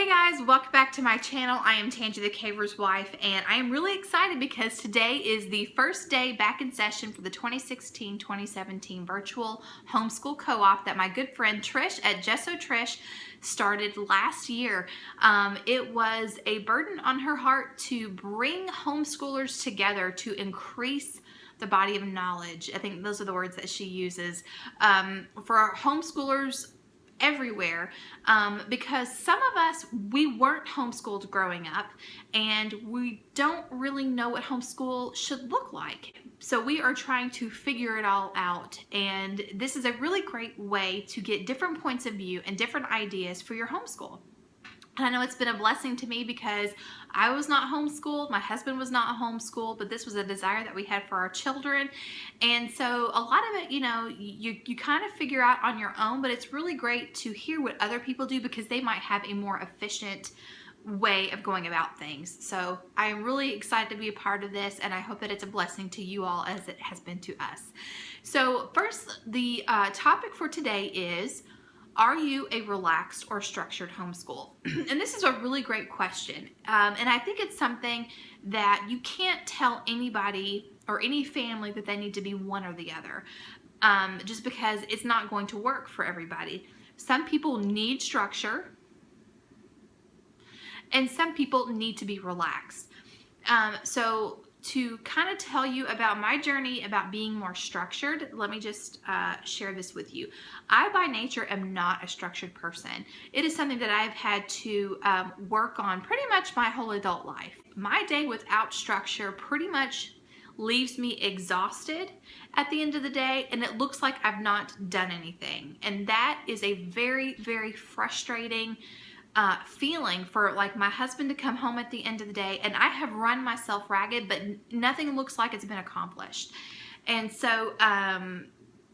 Hey guys, welcome back to my channel. I am Tangi the Caver's wife, and I am really excited because today is the first day back in session for the 2016-2017 virtual homeschool co-op that my good friend Trish at Gesso Trish started last year. It was a burden on her heart to bring homeschoolers together to increase the body of knowledge. I think those are the words that she uses for our homeschoolers everywhere, because some of us, we weren't homeschooled growing up and we don't really know what homeschool should look like. So we are trying to figure it all out, and this is a really great way to get different points of view and different ideas for your homeschool. And I know it's been a blessing to me because I was not homeschooled, my husband was not homeschooled, but this was a desire that we had for our children. And so a lot of it, you know, you kind of figure out on your own, but it's really great to hear what other people do because they might have a more efficient way of going about things. So I am really excited to be a part of this, and I hope that it's a blessing to you all as it has been to us. So first, the topic for today is, are you a relaxed or structured homeschool? And this is a really great question. And I think it's something that you can't tell anybody or any family that they need to be one or the other, just because it's not going to work for everybody. Some people need structure, and some people need to be relaxed. So to kind of tell you about my journey about being more structured, let me just share this with you. I, by nature, am not a structured person. It is something that I've had to work on pretty much my whole adult life. My day without structure pretty much leaves me exhausted at the end of the day, and it looks like I've not done anything. And that is a very, very frustrating feeling for like my husband to come home at the end of the day and I have run myself ragged, but nothing looks like it's been accomplished. And so I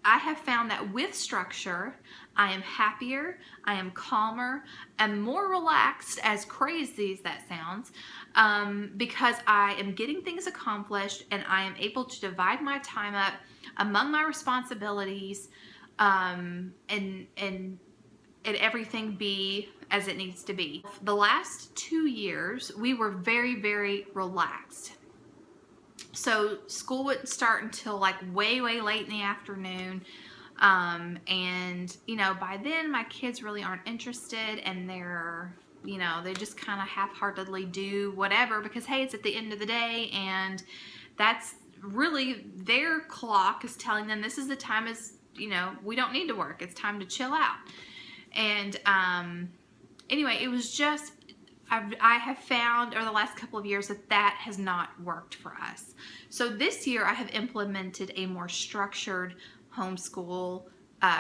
have found that with structure, I am happier, I am calmer, and more relaxed, as crazy as that sounds, because I am getting things accomplished and I am able to divide my time up among my responsibilities, and everything be as it needs to be. The last 2 years, we were very, very relaxed. So school wouldn't start until like way, way late in the afternoon. And you know, by then my kids really aren't interested, and they're, you know, they just kind of half-heartedly do whatever because, hey, it's at the end of the day, and that's really their clock is telling them this is the time, is, you know, we don't need to work. It's time to chill out. And anyway, it was just, I have found over the last couple of years that that has not worked for us. So this year I have implemented a more structured homeschool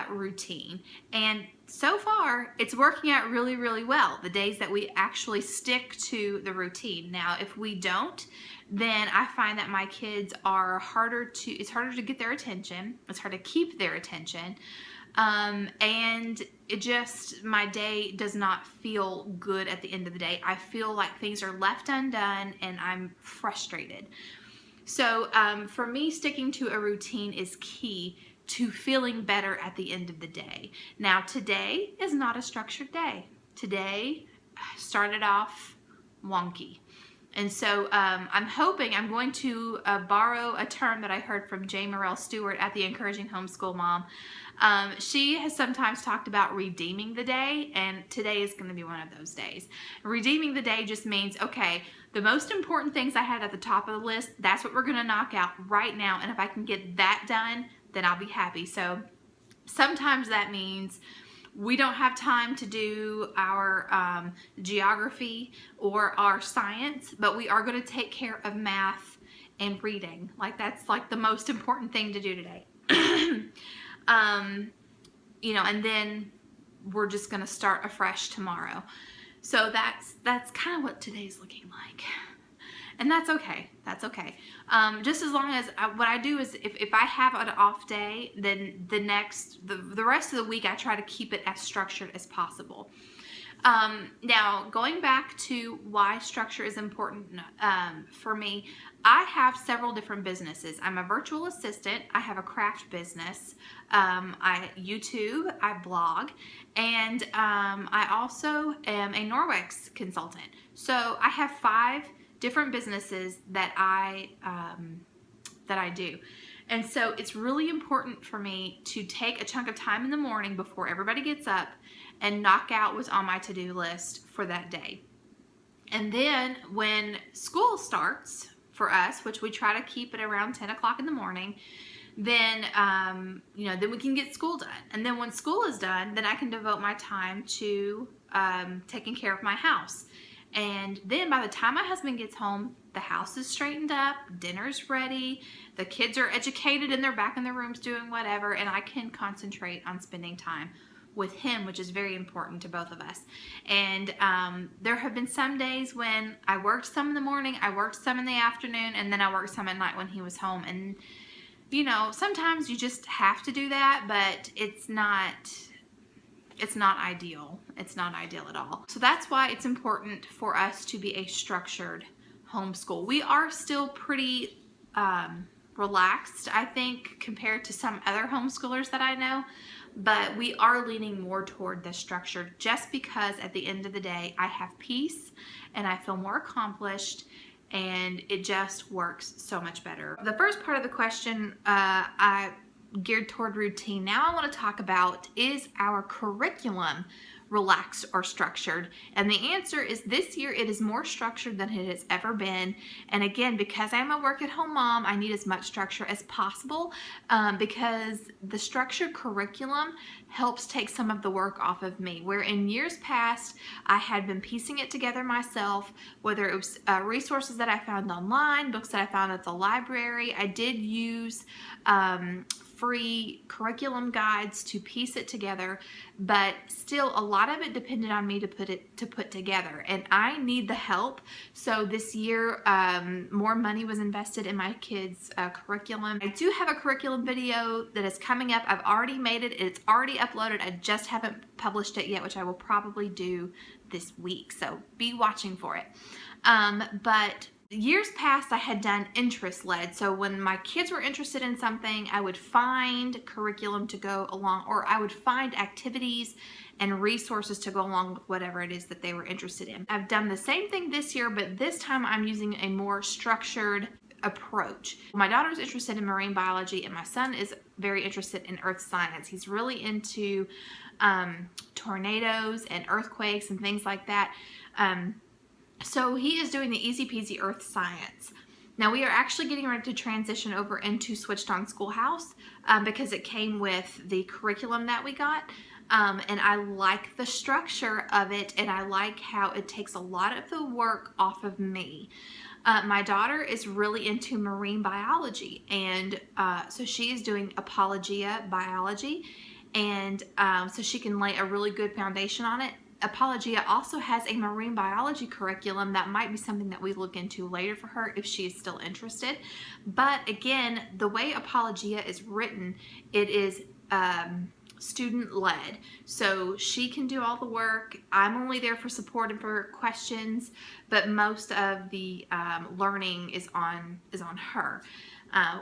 routine. And so far it's working out really, really well, the days that we actually stick to the routine. Now, if we don't, then I find that my kids are it's harder to get their attention. It's hard to keep their attention. And it just, my day does not feel good at the end of the day. I feel like things are left undone and I'm frustrated. So for me, sticking to a routine is key to feeling better at the end of the day. Now, today is not a structured day. Today started off wonky. And so I'm hoping, I'm going to borrow a term that I heard from J. Morrell Stewart at the Encouraging Homeschool Mom. She has sometimes talked about redeeming the day, and today is going to be one of those days. Redeeming the day just means, okay, the most important things I had at the top of the list, that's what we're going to knock out right now, and if I can get that done, then I'll be happy. So sometimes that means we don't have time to do our geography or our science, but we are going to take care of math and reading. Like, that's like the most important thing to do today. You know, and then we're just going to start afresh tomorrow. So that's kind of what today's looking like. And that's okay. That's okay. Just as long as what I do is if I have an off day, then the rest of the week I try to keep it as structured as possible. Now, going back to why structure is important for me, I have several different businesses. I'm a virtual assistant. I have a craft business. I YouTube, I blog, and I also am a Norwex consultant. So I have 5 different businesses that I do. And so it's really important for me to take a chunk of time in the morning before everybody gets up and knock out what's on my to-do list for that day. And then when school starts for us, which we try to keep it around 10 o'clock in the morning, then then we can get school done. And then when school is done, then I can devote my time to taking care of my house. And then by the time my husband gets home, the house is straightened up, dinner's ready, the kids are educated and they're back in their rooms doing whatever, and I can concentrate on spending time with him, which is very important to both of us. And there have been some days when I worked some in the morning, I worked some in the afternoon, and then I worked some at night when he was home. And sometimes you just have to do that, but it's not ideal. It's not ideal at all. So that's why it's important for us to be a structured homeschool. We are still pretty relaxed, I think, compared to some other homeschoolers that I know, but we are leaning more toward the structured just because at the end of the day, I have peace and I feel more accomplished, and it just works so much better. The first part of the question I geared toward routine. Now I want to talk about, is our curriculum relaxed or structured? And the answer is this year it is more structured than it has ever been. And again, because I'm a work-at-home mom, I need as much structure as possible because the structured curriculum helps take some of the work off of me. Where in years past, I had been piecing it together myself, whether it was resources that I found online, books that I found at the library. I did use free curriculum guides to piece it together, but still a lot of it depended on me to put together, and I need the help. So this year more money was invested in my kids curriculum. I do have a curriculum video that is coming up. I've already made it. It's already uploaded. I just haven't published it yet, which I will probably do this week, so be watching for it. But years past, I had done interest-led. So when my kids were interested in something, I would find curriculum to go along, or I would find activities and resources to go along with whatever it is that they were interested in. I've done the same thing this year, but this time I'm using a more structured approach. My daughter's interested in marine biology, and my son is very interested in earth science. He's really into tornadoes and earthquakes and things like that. So he is doing the easy peasy earth science. Now we are actually getting ready to transition over into Switched On Schoolhouse because it came with the curriculum that we got. And I like the structure of it, and I like how it takes a lot of the work off of me. My daughter is really into marine biology, and so she is doing Apologia Biology, and so she can lay a really good foundation on it. Apologia also has a marine biology curriculum that might be something that we look into later for her if she is still interested. But again, the way Apologia is written, it is student-led. So she can do all the work. I'm only there for support and for questions, but most of the learning is on her.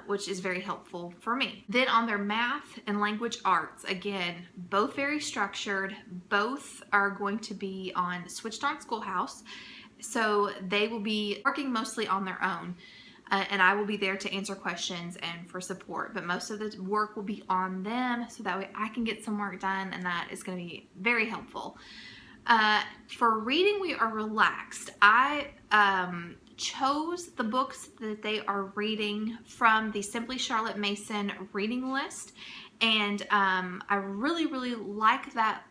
Which is very helpful for me. Then on their math and language arts, again, both very structured. Both are going to be on Switched On Schoolhouse. So they will be working mostly on their own. And I will be there to answer questions and for support. But most of the work will be on them, so that way I can get some work done, and that is going to be very helpful. For reading, we are relaxed. I chose the books that they are reading from the Simply Charlotte Mason reading list, and I really, really like that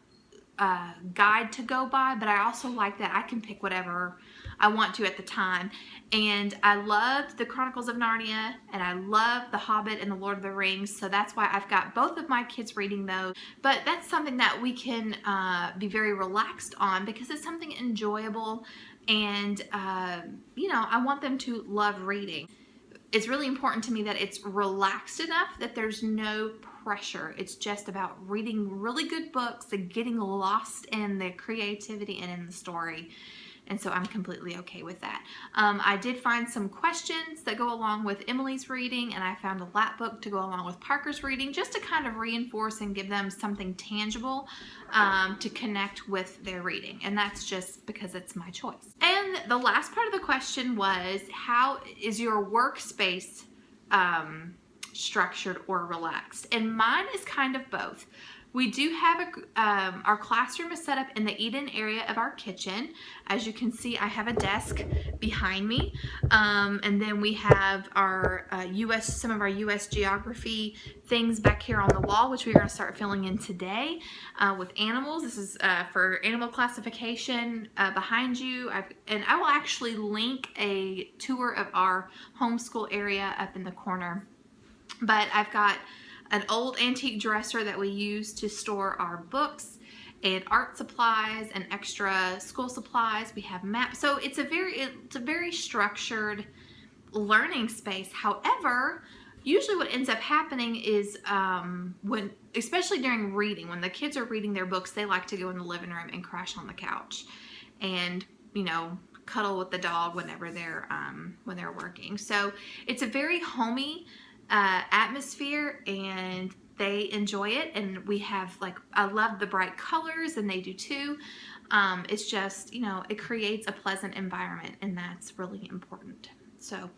guide to go by, but I also like that I can pick whatever I want to at the time. And I loved the Chronicles of Narnia, and I loved The Hobbit and The Lord of the Rings, so that's why I've got both of my kids reading those. But that's something that we can be very relaxed on because it's something enjoyable, and you know, I want them to love reading. It's really important to me that it's relaxed enough that there's no pressure. It's just about reading really good books and getting lost in the creativity and in the story. And so I'm completely okay with that. I did find some questions that go along with Emily's reading, and I found a lap book to go along with Parker's reading, just to kind of reinforce and give them something tangible to connect with their reading. And that's just because it's my choice. And the last part of the question was, how is your workspace structured or relaxed? And mine is kind of both. We do have our classroom is set up in the eat-in area of our kitchen. As you can see, I have a desk behind me, and then we have our some of our U.S. geography things back here on the wall, which we're going to start filling in today with animals. This is for animal classification behind you, and I will actually link a tour of our homeschool area up in the corner. But I've got an old antique dresser that we use to store our books and art supplies and extra school supplies. We have maps. So it's a very structured learning space. However, usually what ends up happening is especially during reading, when the kids are reading their books, they like to go in the living room and crash on the couch and, you know, cuddle with the dog whenever they're when they're working. So it's a very homey atmosphere, and they enjoy it, and we have, like, I love the bright colors, and they do too. It's just, you know, it creates a pleasant environment, and that's really important. So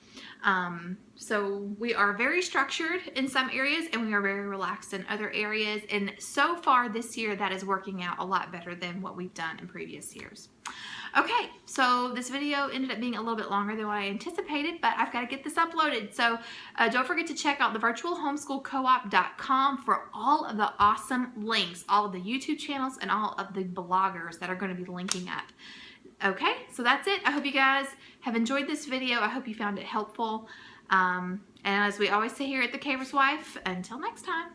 so we are very structured in some areas, and we are very relaxed in other areas, and so far this year that is working out a lot better than what we've done in previous years. Okay, so this video ended up being a little bit longer than what I anticipated, but I've got to get this uploaded. So don't forget to check out the virtualhomeschoolcoop.com for all of the awesome links, all of the YouTube channels, and all of the bloggers that are going to be linking up. Okay, so that's it. I hope you guys have enjoyed this video. I hope you found it helpful. And as we always say here at The Caver's Wife, until next time.